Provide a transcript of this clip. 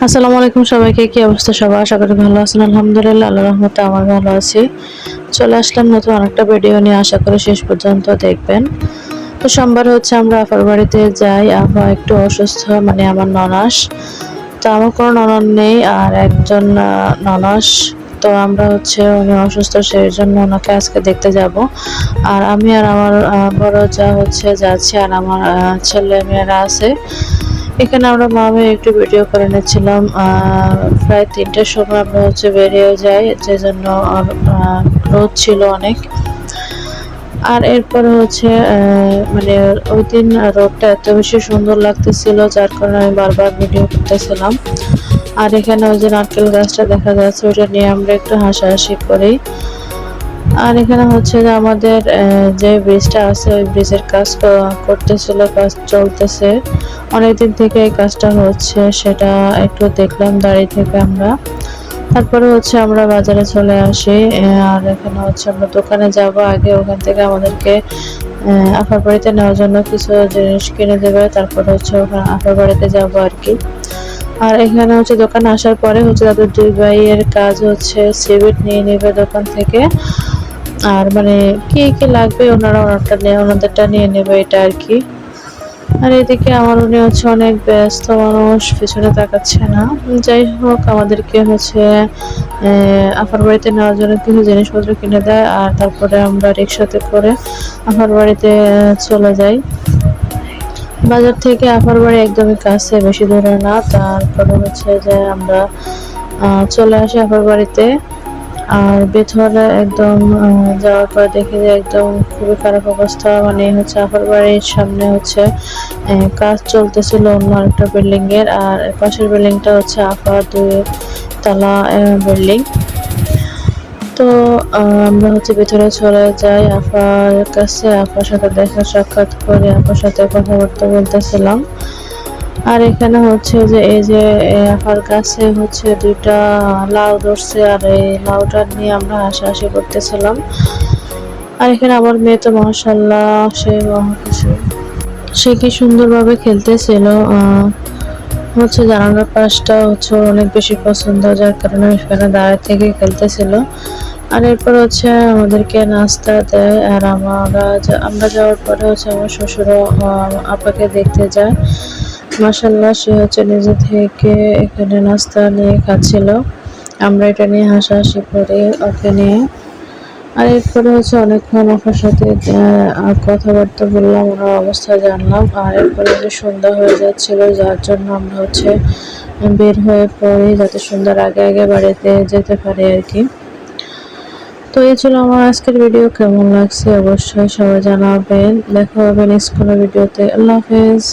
আসসালামু আলাইকুম সবাইকে। কি অবস্থা সবার? আশা করি ভালো আছেন। আলহামদুলিল্লাহ, আল্লাহর রহমতে আমার ভালো আছি। চলে আসলাম নতুন আরেকটা ভিডিও নিয়ে। আশা করি শেষ পর্যন্ত দেখবেন। তো সোমবার হচ্ছে আমরা আপার বাড়িতে যাই। আপা একটু অসুস্থ, মানে আমার ননাস। তো আমার কোনো ননদ নেই, আর একজন ননাস। তো আমরা হচ্ছে উনি অসুস্থ, সেই জন্য ওনাকে আজকে দেখতে যাব। আর আমি আর আমার বড় যা হচ্ছে যাচ্ছে, আর আমার ছেলে মেয়েরা আছে। এখানে আমরা মা মেয়ে একটু ভিডিও করে নিচ্ছিলাম। প্রায় 3টার সময় আমরা হচ্ছে বেরিয়ে যাই, যে জন্য রোদ ছিল অনেক। আর এরপরে হচ্ছে মানে ওই দিন রোদটা এত বেশি সুন্দর লাগতেছিল, যার কারণে আমি বারবার ভিডিও করতেছিলাম। আর এখানে ওই যে নারকেল গাছটা দেখা যাচ্ছে, ওটা নিয়ে আমরা একটু হাসাহাসি করি। আর এখানে হচ্ছে যে আমাদের যে ব্রিজটা আছে, ওই ব্রিজের কাজ করতেছিল, কাজ চলতেছে অনেকদিন থেকে। এই কাজটা হচ্ছে, সেটা একটু দেখলাম দাঁড়িয়ে থেকে আমরা। তারপরে হচ্ছে আমরা বাজারে চলে আসি। আর এখানে হচ্ছে আমরা দোকানে যাব, আগে ওখান থেকে আমাদেরকে আপার বাড়িতে নেওয়ার জন্য কিছু জিনিস কিনে দেবে, তারপরে হচ্ছে ওখানে আপার বাড়িতে যাবো আর কি। আর এখানে হচ্ছে দোকানে আসার পরে হচ্ছে তাদের দুই ভাইয়ের কাজ হচ্ছে সিভিট নিয়ে নেবে দোকান থেকে। আর মানে কি কি লাগবে ওনাদেরটা নিয়ে নেবে, এটা আর কি। আর এদিকে আমার উনি হচ্ছে অনেক ব্যস্ত মানুষ, পিছনে তাকাচ্ছে না। যাই হোক, আমাদেরকে হচ্ছে আপার বাড়িতে নেওয়ার জন্য কিছু জিনিসপত্র কিনে দেয়, আর তারপরে আমরা রিক্সাতে করে আপার বাড়িতে চলে যাই। বাজার থেকে আপার বাড়ি একদমই কাছে, বেশি দূরে না। তারপরে হচ্ছে যে আমরা চলে আসি আপার বাড়িতে। আর ভেতরে একদম যাওয়ার পর দেখি যে একদম খুবই খারাপ অবস্থা, মানে হচ্ছে আপার বাড়ির সামনে হচ্ছে কাজ চলতেছিল অন্য একটা বিল্ডিং এর। আর পাশের বিল্ডিংটা হচ্ছে আপার 2 তলা বিল্ডিং। তো আমরা হচ্ছে ভেতরে চলে যাই আপার কাছে, আপার সাথে দেখা সাক্ষাৎ করে আপার সাথে কথাবার্তা বলতেছিলাম। আর এখানে হচ্ছে যে এই যে আপার কাছে হচ্ছে 2টা লাউ ধরছে, আর এই লাউটা নিয়ে আমরা হাসাহাসি করতেছিলাম। আর এখানে আমার মেয়ে তো মাশাআল্লাহ, সে কি সুন্দরভাবে খেলতেছিল। হচ্ছে জানালার পাশটা হচ্ছে অনেক বেশি পছন্দ, যার কারণে সেখানে দাঁড়িয়ে থেকে খেলতেছিল। আর এরপর হচ্ছে আমাদেরকে নাস্তা দেয়। আর আমরা যাওয়ার পরে হচ্ছে আমার শ্বশুরও আপাকে দেখতে যায়। মাশাআল্লাহ, সে হচ্ছে নিজে থেকে এখানে নাস্তা নিয়ে খাচ্ছিল। আমরা এটা নিয়ে হাসাহাসি করি ওকে নিয়ে। আর এরপরে হচ্ছে অনেকক্ষণ ওর সাথে কথাবার্তা বললাম, ওনার অবস্থা জানলাম। আর এরপরে যে সন্ধ্যা হয়ে যাচ্ছিল, যার জন্য আমরা হচ্ছে বের হয়ে পড়ি, যাতে সন্ধ্যার আগে আগে বাড়িতে যেতে পারি আর কি। তো এই ছিল আমার আজকের ভিডিও। কেমন লাগছে অবশ্যই সবাই জানাবেন। দেখা হবে নেক্সট কোনো ভিডিওতে। আল্লাহ হাফেজ।